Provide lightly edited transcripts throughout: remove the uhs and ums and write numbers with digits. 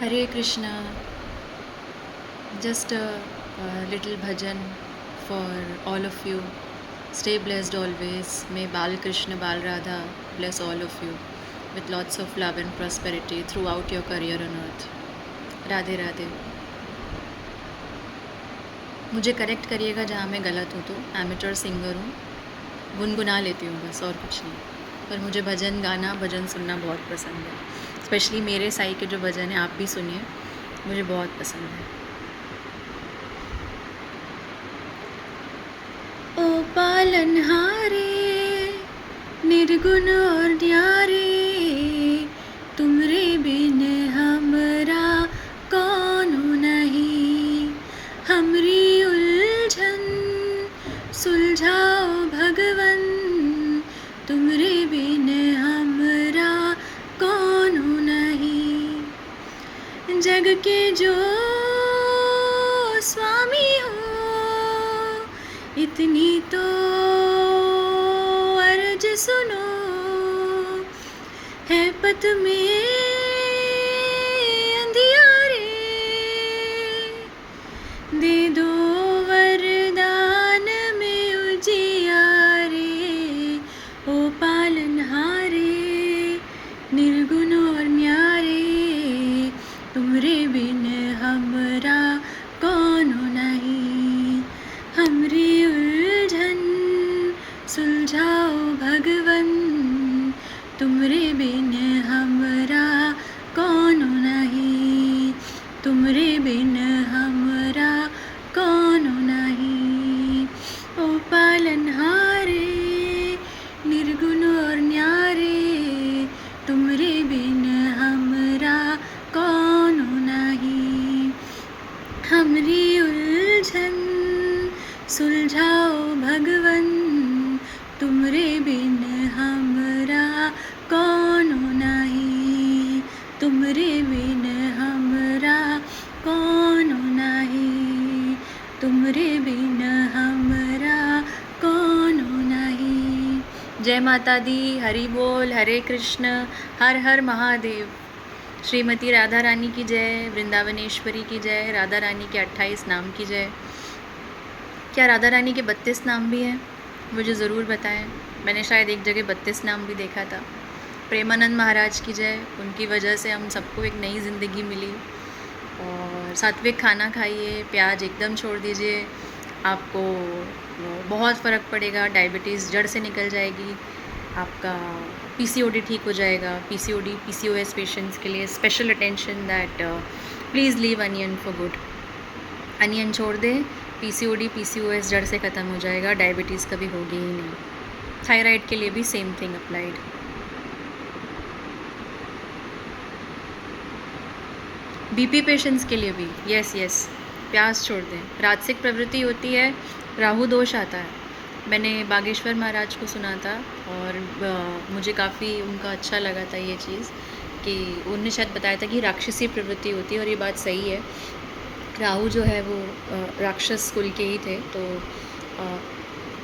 Hare Krishna, just a little bhajan for all of you. Stay blessed always. May Bal Krishna, Bal Radha bless all of you with lots of love and prosperity throughout your career on earth. Radhe Radhe. मुझे correct करिएगा जहाँ मैं गलत हूँ तो. Amateur singer हूँ, गुनगुना लेती हूँ बस, और कुछ नहीं. पर मुझे भजन गाना, भजन सुनना बहुत पसंद है. स्पेशली मेरे साई के जो भजन हैं आप भी सुनिए, मुझे बहुत पसंद है. ओ पालनहारे निर्गुण और न्यारे, तुमरे बिन हमरा कौन नहीं. हमरी उलझन सुलझाओ भगवन, तुमरे बिन हमरा कौन नहीं. जग के जो स्वामी हो, इतनी तो अर्ज सुनो. है पथ में अंधियारे, दे दो वरदान में उजियारे. ओ पालनहारे निर्गुण और न्यारे, तुमरे बिन हमरा कौन नहीं. हमरी उलझन सुलझाओ भगवन, तुमरे बिन हमरा कौन नहीं. तुमरे बिन हमरा कौन नहीं. ओ पालनहारे निर्गुण और न्यारे, तुमरे बिन हमरा कौन नहीं. हमरी उलझन सुलझाओ भगवन, तुमरे बिन हमरा कौन नहीं. तुमरे बिन हमरा कौन नहीं. तुमरे बिन हमरा कौन नहीं. जय माता दी. हरि बोल. हरे कृष्ण. हर हर महादेव. श्रीमती राधा रानी की जय. वृंदावनेश्वरी की जय. राधा रानी के 28 नाम की जय. क्या राधा रानी के 32 नाम भी हैं? मुझे ज़रूर बताएं. मैंने शायद एक जगह 32 नाम भी देखा था. प्रेमानंद महाराज की जय. उनकी वजह से हम सबको एक नई ज़िंदगी मिली. और सात्विक खाना खाइए, प्याज एकदम छोड़ दीजिए, आपको बहुत फ़र्क पड़ेगा. डायबिटीज़ जड़ से निकल जाएगी. आपका पीसीओडी ठीक हो जाएगा. पीसीओडी पीसीओएस पेशेंट्स के लिए special attention that please leave onion for good. Onion छोड़ दें, पीसीओडी पीसीओएस जड़ से ख़त्म हो जाएगा. डायबिटीज़ कभी होगी ही नहीं. थायराइड के लिए भी same thing applied. BP patients के लिए भी यस, प्याज छोड़ दें. राजसिक प्रवृत्ति होती है, राहु दोष आता है. मैंने बागेश्वर महाराज को सुना था और मुझे काफ़ी उनका अच्छा लगा था ये चीज़, कि उन्होंने शायद बताया था कि राक्षसी प्रवृत्ति होती है, और ये बात सही है. राहु जो है वो राक्षस कुल के ही थे, तो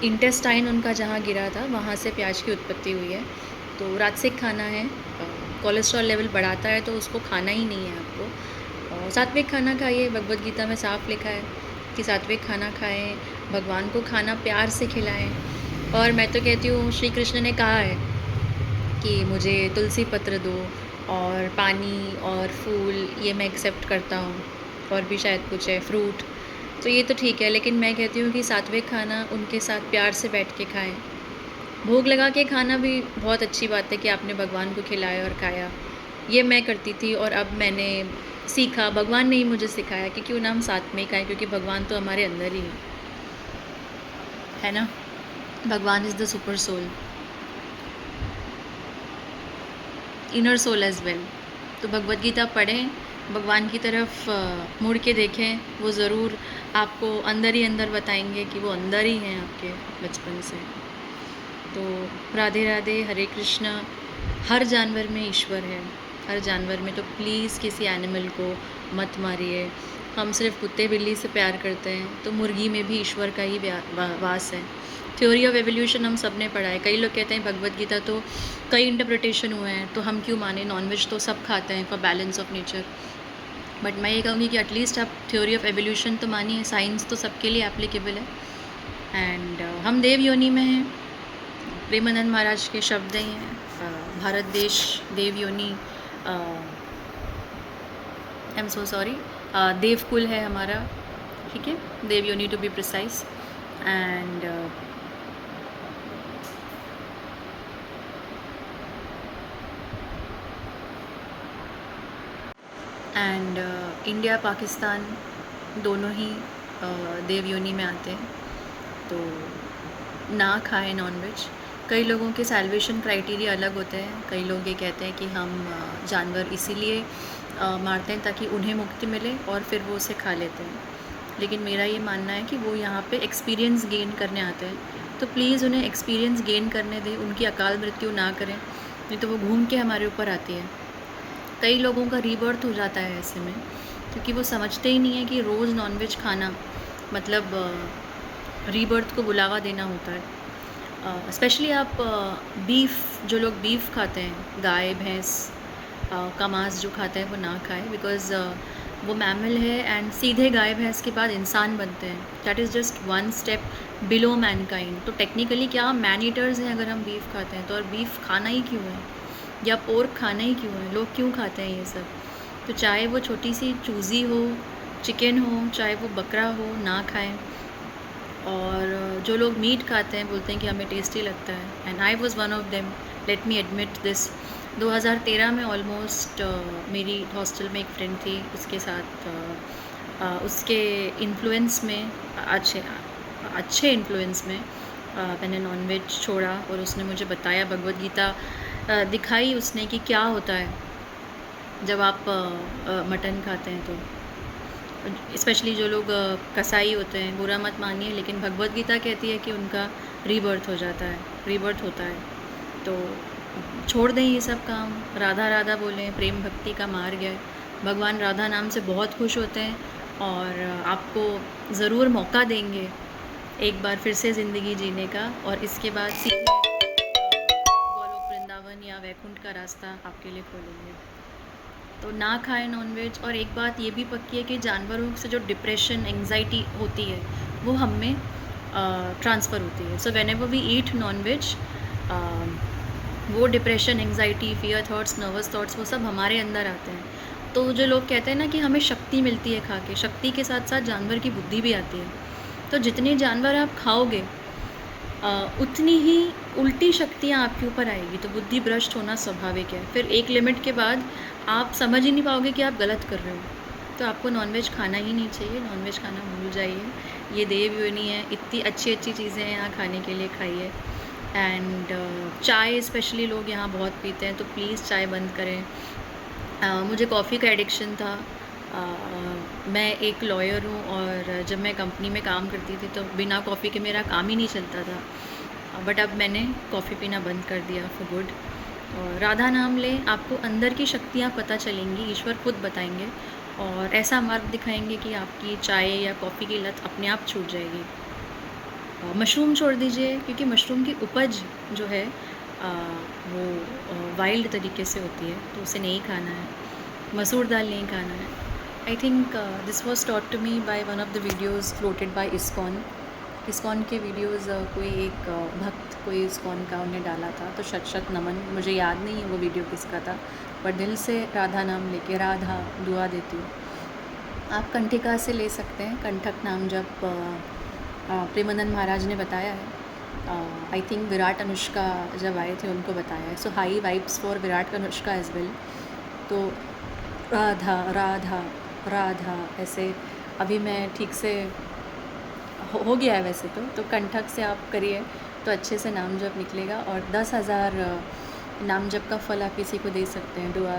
इंटेस्टाइन उनका जहाँ गिरा था वहाँ से प्याज की उत्पत्ति हुई है. तो राजसिक खाना है, कोलेस्ट्रॉल लेवल बढ़ाता है, तो उसको खाना ही नहीं है आपको. सात्विक खाना खाइए. भगवद गीता में साफ लिखा है कि सात्विक खाना खाएं, भगवान को खाना प्यार से खिलाएं. और मैं तो कहती हूँ श्री कृष्ण ने कहा है कि मुझे तुलसी पत्र दो और पानी और फूल, ये मैं एक्सेप्ट करता हूँ. और भी शायद कुछ है, फ्रूट, तो ये तो ठीक है. लेकिन मैं कहती हूँ कि सात्विक खाना उनके साथ प्यार से बैठ के खाएं. भोग लगा के खाना भी बहुत अच्छी बात है कि आपने भगवान को खिलाया और खाया. ये मैं करती थी और अब मैंने सीखा, भगवान ने ही मुझे सिखाया कि क्यों ना हम साथ में ही खाएं, क्योंकि भगवान तो हमारे अंदर ही है ना. भगवान is the super soul, inner soul as well. तो भगवद गीता पढ़ें, भगवान की तरफ मुड़ के देखें. वो ज़रूर आपको अंदर ही अंदर बताएंगे कि वो अंदर ही हैं आपके बचपन से. तो राधे राधे. हरे कृष्णा. हर जानवर में ईश्वर है, हर जानवर में. तो प्लीज़ किसी एनिमल को मत मारिए. हम सिर्फ कुत्ते बिल्ली से प्यार करते हैं, तो मुर्गी में भी ईश्वर का ही वास है. थ्योरी ऑफ एवोल्यूशन हम सब ने पढ़ा है. कई लोग कहते हैं भगवद गीता तो कई इंटरप्रिटेशन हुए हैं, तो हम क्यों माने. नॉनवेज तो सब खाते हैं for balance of nature. But मैं ये कहूँगी कि एटलीस्ट आप थ्योरी ऑफ एवोल्यूशन तो मानिए, साइंस तो सबके लिए एप्लीकेबल है। एंड हम देव योनि में हैं, प्रेमानंद महाराज के शब्द ही हैं, भारत देश देव योनि, आई एम सो सॉरी, देवकुल है हमारा, ठीक है, देव योनि to be precise. And India Pakistan दोनों ही देव योनि में आते हैं, तो ना खाएं नॉनवेज। कई लोगों के सैल्वेशन क्राइटेरिया अलग होते हैं। कई लोग ये कहते हैं कि हम जानवर इसीलिए मारते हैं ताकि उन्हें मुक्ति मिले और फिर वो उसे खा लेते हैं, लेकिन मेरा ये मानना है कि वो यहाँ पे एक्सपीरियंस गेन करने आते हैं, तो प्लीज़ उन्हें एक्सपीरियंस गेन करने दें, उनकी अकाल मृत्यु ना करें, नहीं तो वो घूम के हमारे ऊपर आती है। कई लोगों का रीबर्थ हो जाता है ऐसे में, क्योंकि वो समझते ही नहीं है कि रोज़ नॉनवेज खाना मतलब रीबर्थ को बुलावा देना होता है। स्पेशली आप बीफ, जो लोग बीफ खाते हैं, गाय भैंस का मांस जो खाते हैं वो ना खाएं, बिकॉज़ वो मैमल है एंड सीधे गाय भैंस के बाद इंसान बनते हैं। That is just one step below Mankind. तो टेक्निकली क्या मैन ईटर्स हैं अगर हम बीफ खाते हैं तो, और बीफ खाना ही क्यों है, या पोर्क खाना ही क्यों है, लोग क्यों खाते हैं ये सब। तो चाहे वो छोटी सी चूज़ी हो, चिकन हो, चाहे वो बकरा हो, ना खाएं। और जो लोग मीट खाते हैं बोलते हैं कि हमें टेस्टी लगता है, and I was one of them, let me admit this. 2013 में ऑलमोस्ट मेरी हॉस्टल में एक फ्रेंड थी, उसके साथ उसके इन्फ्लुएंस में, अच्छे इन्फ्लुएंस में मैंने नॉनवेज छोड़ा, और उसने मुझे बताया, भगवद गीता दिखाई उसने कि क्या होता है जब आप मटन खाते हैं। तो स्पेशली जो लोग कसाई होते हैं, बुरा मत मानिए, लेकिन भगवद गीता कहती है कि उनका रीबर्थ हो जाता है, रीबर्थ होता है। तो छोड़ दें ये सब काम, राधा राधा बोलें, प्रेम भक्ति का मार्ग है। भगवान राधा नाम से बहुत खुश होते हैं, और आपको ज़रूर मौका देंगे एक बार फिर से ज़िंदगी जीने का, और इसके बाद सीधे गोलोक वृंदावन या वैकुंठ का रास्ता आपके लिए खोलेंगे। तो ना खाएं नॉनवेज। और एक बात ये भी पक्की है कि जानवरों से जो डिप्रेशन, एंग्जाइटी होती है वो हम में ट्रांसफ़र होती है। So whenever we eat nonveg, वो depression, anxiety, fear thoughts, nervous thoughts, वो सब हमारे अंदर आते हैं। तो जो लोग कहते हैं ना कि हमें शक्ति मिलती है खा के, शक्ति के साथ साथ जानवर की बुद्धि भी आती है। तो जितने जानवर आप खाओगे उतनी ही उल्टी शक्तियाँ आपके ऊपर आएगी, तो बुद्धि भ्रष्ट होना स्वाभाविक है। फिर एक लिमिट के बाद आप समझ ही नहीं पाओगे कि आप गलत कर रहे हो, तो आपको नॉनवेज खाना ही नहीं चाहिए, नॉनवेज खाना भूल जाइए। ये देव योनि है, इतनी अच्छी अच्छी चीज़ें हैं यहाँ खाने के लिए, खाइए। एंड चाय स्पेशली लोग यहाँ बहुत पीते हैं, तो प्लीज़ चाय बंद करें। मुझे कॉफ़ी का एडिक्शन था। मैं एक लॉयर हूँ, और जब मैं कंपनी में काम करती थी तो बिना कॉफ़ी के मेरा काम ही नहीं चलता था। बट अब मैंने कॉफ़ी पीना बंद कर दिया फॉर गुड। और राधा नाम लें, आपको अंदर की शक्तियाँ पता चलेंगी, ईश्वर खुद बताएंगे, और ऐसा मार्ग दिखाएंगे कि आपकी चाय या कॉफ़ी की लत अपने आप छूट जाएगी। मशरूम छोड़ दीजिए, क्योंकि मशरूम की उपज जो है वो वाइल्ड तरीके से होती है, तो उसे नहीं खाना है। मसूर दाल नहीं खाना है। I think this was taught to me by one of the videos floated by ISKCON के वीडियोज़। कोई एक भक्त, कोई इस्कॉन का उन्हें डाला था, तो शत शत नमन, मुझे याद नहीं है वो वीडियो किसका था, पर दिल से राधा नाम लेके राधा दुआ देती हूँ। आप कंठिका से ले सकते हैं, कंठक नाम जब प्रेमानंद महाराज ने बताया है। आई थिंक विराट अनुष्का जब आए थे उनको बताया है। So high vibes for Virat Anushka as well. तो राधा राधा राधा ऐसे, अभी मैं ठीक से हो गया है वैसे तो कंठक से आप करिए तो अच्छे से नाम जप निकलेगा, और 10,000 नाम जप का फल आप किसी को दे सकते हैं, दुआ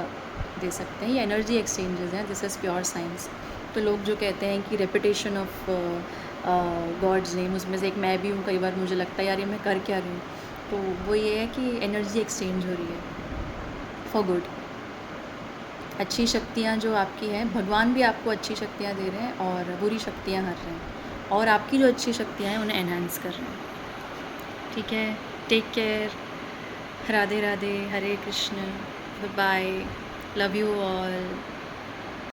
दे सकते हैं। ये एनर्जी एक्सचेंजेस हैं, दिस इज़ प्योर साइंस। तो लोग जो कहते हैं कि रेपिटेशन ऑफ गॉड्स नेम, उसमें से एक मैं भी हूँ, कई बार मुझे लगता है यार ये मैं कर क्या रही हूँ, तो वो ये है कि एनर्जी एक्सचेंज हो रही है फॉर गुड। अच्छी शक्तियाँ जो आपकी हैं, भगवान भी आपको अच्छी शक्तियाँ दे रहे हैं, और बुरी शक्तियाँ हर रहे हैं, और आपकी जो अच्छी शक्तियाँ हैं उन्हें एनहांस कर रहे हैं। ठीक है, take care, Radhe Radhe, Hare Krishna, bye, love you all.